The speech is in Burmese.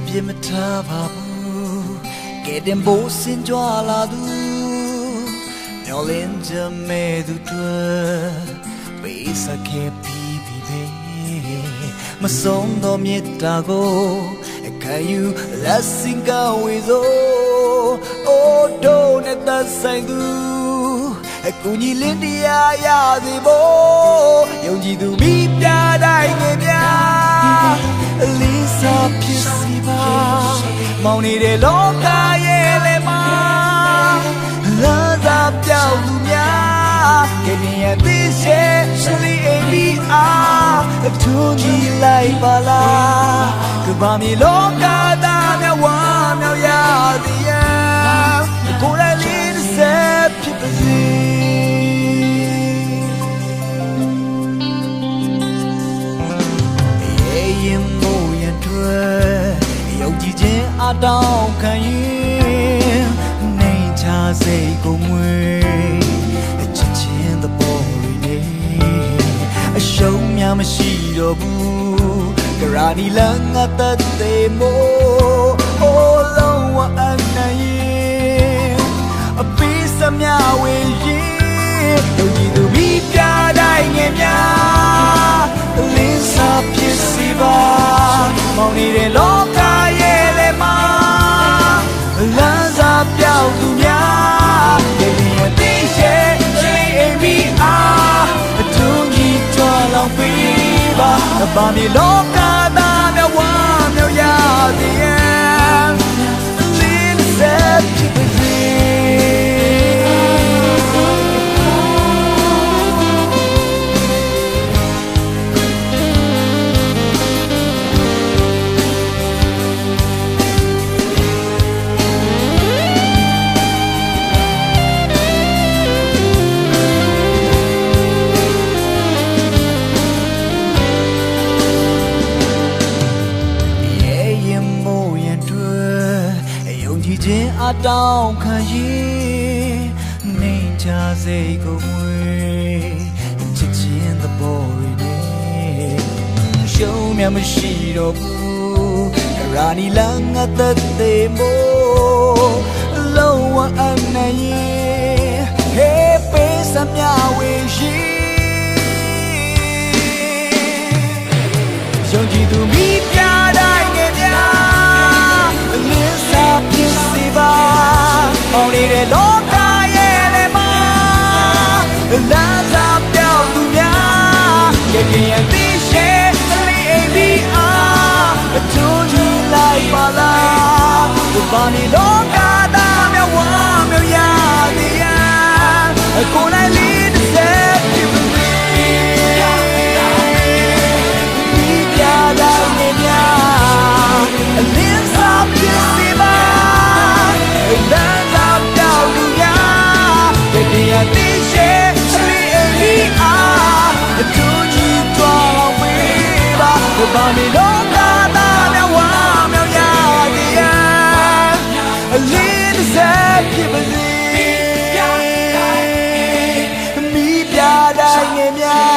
ပြမထားပါဘူးကဲတင်ဖို့စင်ကြွလာသူမျောလင်းချမဲ့သူတွေ့ပေးစခဲ့ပြီးပြီပဲမဆုံးတော့မြတ်တာကိုခံယူလက်စင်ကဝေစို့အိုးတို့နဲ့သက်ဆိုင်သူအကူကြီးလင်းတရားရစေဖို့ယုံကြည်သူမိပြတိုင်းငယ်များလီစာဖြစ်စီပါမောင်နေတဲ့လောကရဲ့လေမှာလာသာပြောက်သူများကနေ့အသေးရှိရှလီအိမ်ဒီအားအထူးကြီးလိုက်ပါလားကဘာမီလောကသားများဝမ်းမြောက်ရသည်ယကိုယ်လည်းလေးဆက်ဖြစ်ပါစေအတောင်းခံရင်နေချစိတ်ကိုမွေချစ်ချင်းသဘောတွေနဲ့အရှုံးများမရှိတော့ဘူးကရာနီလန်းငါတတ်သေးမို့အိုးလုံးဝအနိုင်ရင်အပေးစမြဝေရင်ယုံကြည်သူမိပြတိုင်းငယ်များလင်းစားဖြစ်စီပါမောင်နေတဲ့လောကရဲ့လမ်းစာပြောက်သူများရဲ့ရဲ့သေးရှိအိမ်ပြီးအားအထူးကြီးကြွလောင်ပေးပါဘာမီလောကသားများဝမ်းမြောက်ရသည်ရဲ့လင်းဆက်ဖြစ်ပါစေအတောင်းခံရင်နေချစိတ်ကိုမွေချစ်ချင်းသဘောတွေနဲ့ရှုံးမြမရှိတော့ဘူးရာနီလန်းငါတတ်သေးမို့လုံးဝအနိုင်ရင်ဟေးပေးစမြဝေရှိယုံကြည်သူမိပြတိုင်းငယ်များလင်းစားဖြစ်စီပါမောင်နေတဲ့လောကရဲ့လေမှာလာသာပြောက်သူများရဲ့ရဲ့သိရှိလီအိမ်ဒီအားအထူးကြီးလိုက်ပါလားဘာမီလောကသားများဝမ်းမြောက်ရသည်ကိုယ်လိုက်လေးတစ်ဆက်ဖြစ်ပါစေဒီပြတာနေများလင်းစားဖြစ်စီပါလမ်းသာပြောက်သူများရဲ့သိရှိလီအိမ်ဒီအားအထူးကြီးကြွအောင်ပေးပါဘာမီလောကသားများဝမ်းမြောက်ရသည်လင်းတစ်ဆက်ဖြစ်ပါစေမိပြတိုင်းငယ်များ